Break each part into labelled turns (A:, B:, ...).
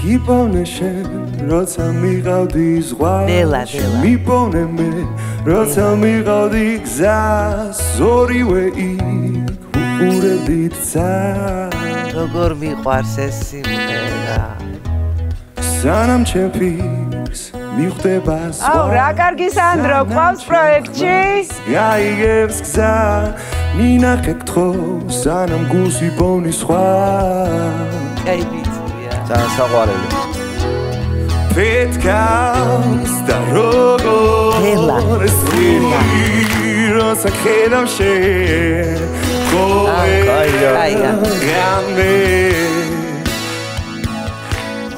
A: გიპოვნე შენ როცა მიყავდი ზღვას მიპოვნე მე როცა მიყავდი გზას ორივე იქ უყურებდით ძას
B: როგორ მიყვარს ეს სიმღერა
A: სანამ ჩემ ფიქრს მიხვდება ზღვა
C: რა კარგი სანდრო ყავს პროექტში
A: გაიგებს გზა მინახე გთხოვ სანამ გულს იპოვნი სხვა
D: ძალიან საყვარელი
A: Petkaus da rogor Rosa ხედავ შენ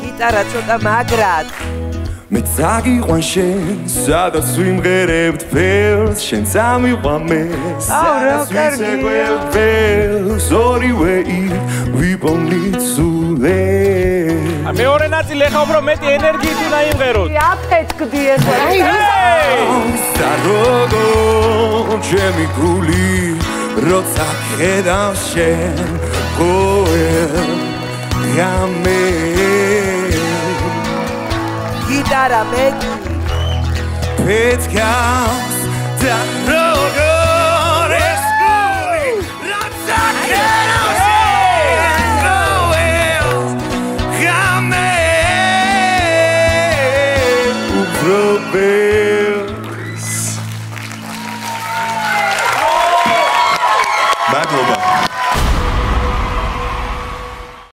B: გიტარა ცოტა მაგრად
A: მე წაგიყვან შენ სადაც ვიმღერებთ ფერს შენ წამიყვან მე სადაც ვიცეკვევ ფერს ორივე იქ ვიპოვნით სულე
E: მეორე ნაწილი ეხა უფრო მეტი ენერგიით უნდა იმღეროთ
C: აფეთქდი ეს
A: და როგორ ჩემი გული როცა ხედავ შენ გამე
B: გიტარა მეტი
A: Petkaus da rogor